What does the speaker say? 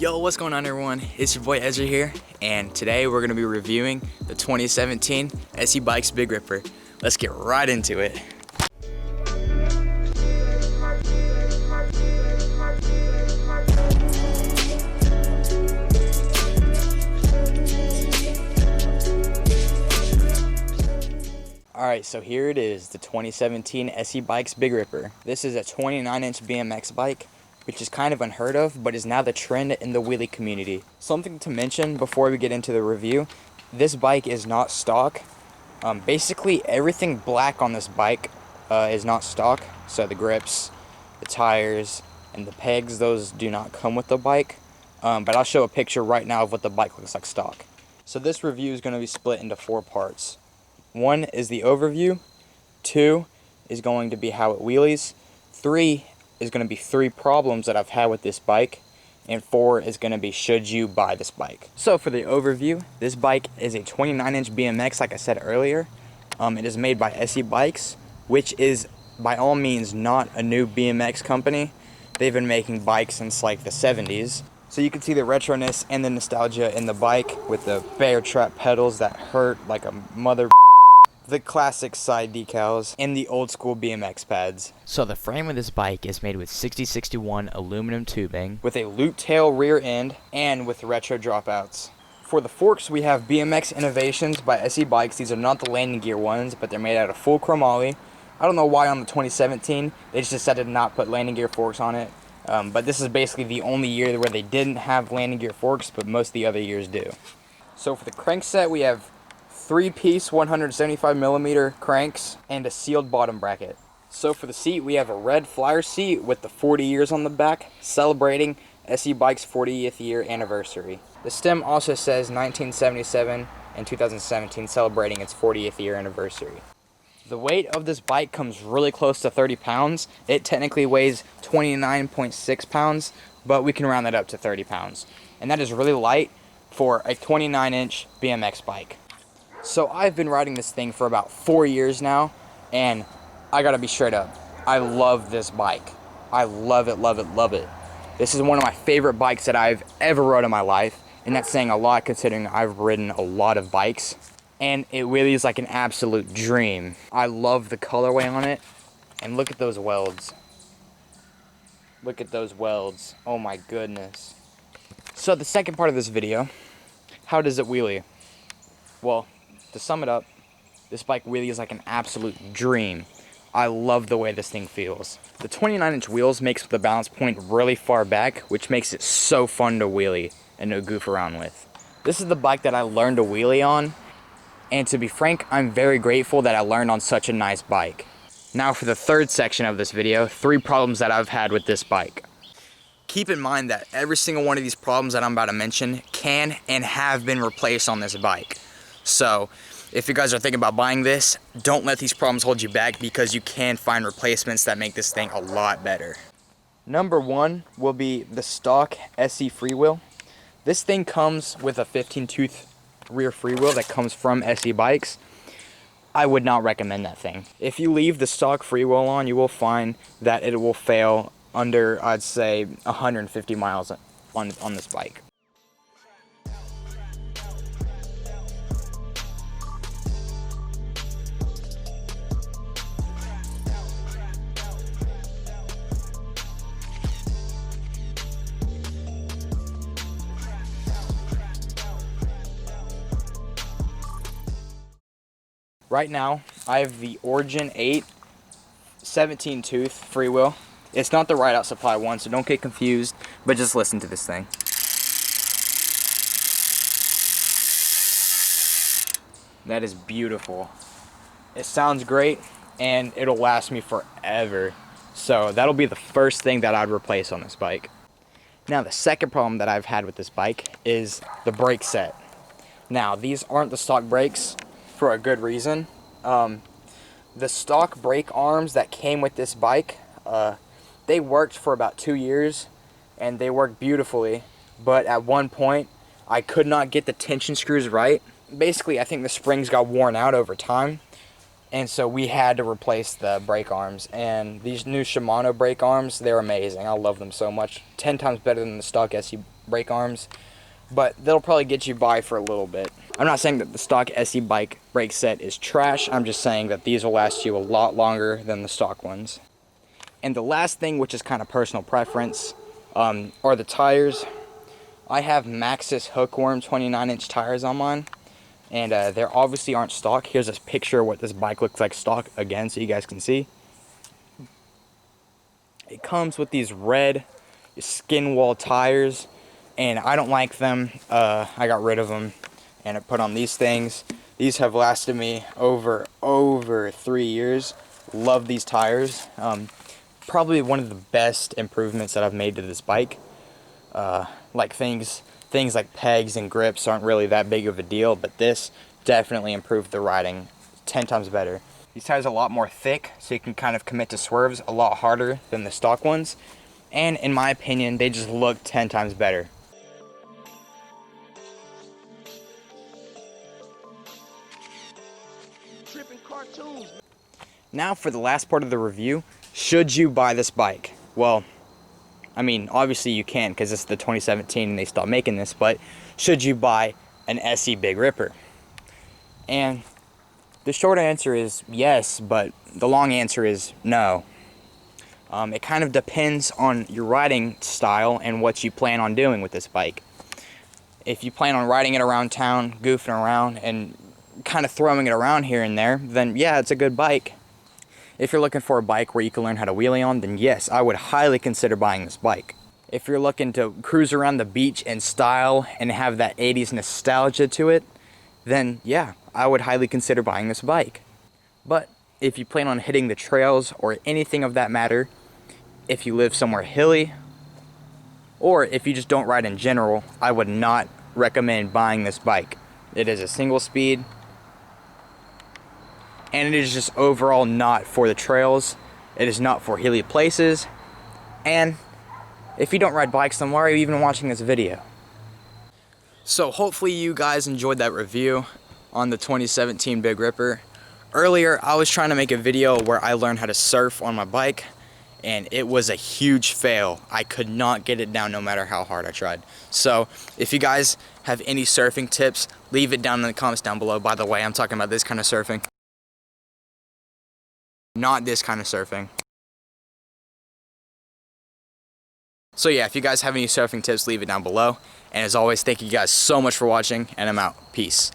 Yo, what's going on everyone? It's your boy Ezra here, and today we're going to be reviewing the 2017 Se Bikes Big Ripper. Let's get right into it. Alright, so here it is, the 2017 Se Bikes Big Ripper. This is a 29-inch BMX bike, which is kind of unheard of, but is now the trend in the wheelie community. Something to mention before we get into the review, this bike is not stock. Basically, everything black on this bike is not stock. So the grips, the tires, and the pegs, those do not come with the bike. But I'll show a picture right now of what the bike looks like stock. So this review is going to be split into 4 parts. 1 is the overview, 2 is going to be how it wheelies, 3 is going to be 3 problems that I've had with this bike, and 4 is going to be should you buy this bike. So for the overview, this bike is a 29-inch BMX, like I said earlier. It is made by Se Bikes, which is by all means not a new BMX company. They've been making bikes since like the 70s. So you can see the retroness and the nostalgia in the bike with the bear trap pedals that hurt like a mother, the classic side decals, and the old school BMX pads. So the frame of this bike is made with 6061 aluminum tubing with a loop tail rear end and with retro dropouts. For the forks, we have BMX Innovations by Se Bikes. These are not the landing gear ones, but they're made out of full chromoly. I don't know why on the 2017 they just decided to not put landing gear forks on it. But this is basically the only year where they didn't have landing gear forks, but most of the other years do. So for the crankset, we have 3-piece 175mm cranks and a sealed bottom bracket. So for the seat, we have a red flyer seat with the 40 years on the back, celebrating Se Bikes' 40th year anniversary. The stem also says 1977 and 2017, celebrating its 40th year anniversary. The weight of this bike comes really close to 30 pounds. It technically weighs 29.6 pounds, but we can round that up to 30 pounds. And that is really light for a 29-inch BMX bike. So I've been riding this thing for about 4 years now, and I gotta be straight up. I love this bike. I love it, love it, love it. This is one of my favorite bikes that I've ever rode in my life, and that's saying a lot considering I've ridden a lot of bikes. And it really is like an absolute dream. I love the colorway on it, and look at those welds. Look at those welds. Oh my goodness. So the second part of this video, how does it wheelie? Well, to sum it up, this bike wheelie is like an absolute dream. I love the way this thing feels. The 29-inch wheels makes the balance point really far back, which makes it so fun to wheelie and to goof around with. This is the bike that I learned to wheelie on, and to be frank, I'm very grateful that I learned on such a nice bike. Now for the third section of this video, 3 problems that I've had with this bike. Keep in mind that every single one of these problems that I'm about to mention can and have been replaced on this bike. So if you guys are thinking about buying this, don't let these problems hold you back, because you can find replacements that make this thing a lot better. Number 1 will be the stock SE Freewheel. This thing comes with a 15-tooth rear freewheel that comes from Se Bikes. I would not recommend that thing. If you leave the stock freewheel on, you will find that it will fail under, I'd say, 150 miles on this bike. Right now, I have the Origin 8 17-tooth freewheel. It's not the ride-out supply one, so don't get confused, but just listen to this thing. That is beautiful. It sounds great, and it'll last me forever. So that'll be the first thing that I'd replace on this bike. Now, the second problem that I've had with this bike is the brake set. Now, these aren't the stock brakes, for a good reason. The stock brake arms that came with this bike, they worked for about 2 years, and they worked beautifully, but at one point I could not get the tension screws right. Basically, I think the springs got worn out over time, and so we had to replace the brake arms. And these new Shimano brake arms, they're amazing. I love them so much. 10 times better than the stock brake arms, but they'll probably get you by for a little bit. I'm not saying that the stock SE bike brake set is trash, I'm just saying that these will last you a lot longer than the stock ones. And the last thing, which is kind of personal preference, are the tires. I have Maxxis Hookworm 29-inch tires on mine, and they obviously aren't stock. Here's a picture of what this bike looks like stock again, so you guys can see. It comes with these red skin wall tires, and I don't like them. I got rid of them, and I put on these things. These have lasted me over 3 years. Love these tires. Probably one of the best improvements that I've made to this bike. Like things like pegs and grips aren't really that big of a deal, but this definitely improved the riding 10 times better. These tires are a lot more thick, so you can kind of commit to swerves a lot harder than the stock ones, and in my opinion they just look 10 times better. Now for the last part of the review. Should you buy this bike? Well, I mean, obviously you can because it's the 2017 and they stopped making this, but should you buy an SE Big Ripper? And the short answer is yes, but the long answer is no. It kind of depends on your riding style and what you plan on doing with this bike. If you plan on riding it around town, goofing around, and kind of throwing it around here and there, then yeah, it's a good bike. If you're looking for a bike where you can learn how to wheelie on, then yes, I would highly consider buying this bike. If you're looking to cruise around the beach in style and have that 80s nostalgia to it, then yeah, I would highly consider buying this bike. But if you plan on hitting the trails or anything of that matter, if you live somewhere hilly, or if you just don't ride in general, I would not recommend buying this bike. It is a single speed, and it is just overall not for the trails. It is not for hilly places, and if you don't ride bikes, then why are you even watching this video? So hopefully you guys enjoyed that review on the 2017 Big Ripper. Earlier I was trying to make a video where I learned how to surf on my bike, and it was a huge fail. I could not get it down no matter how hard I tried. So if you guys have any surfing tips, leave it down in the comments down below. By the way, I'm talking about this kind of surfing, not this kind of surfing. So yeah, if you guys have any surfing tips, leave it down below. And as always, thank you guys so much for watching, and I'm out. Peace.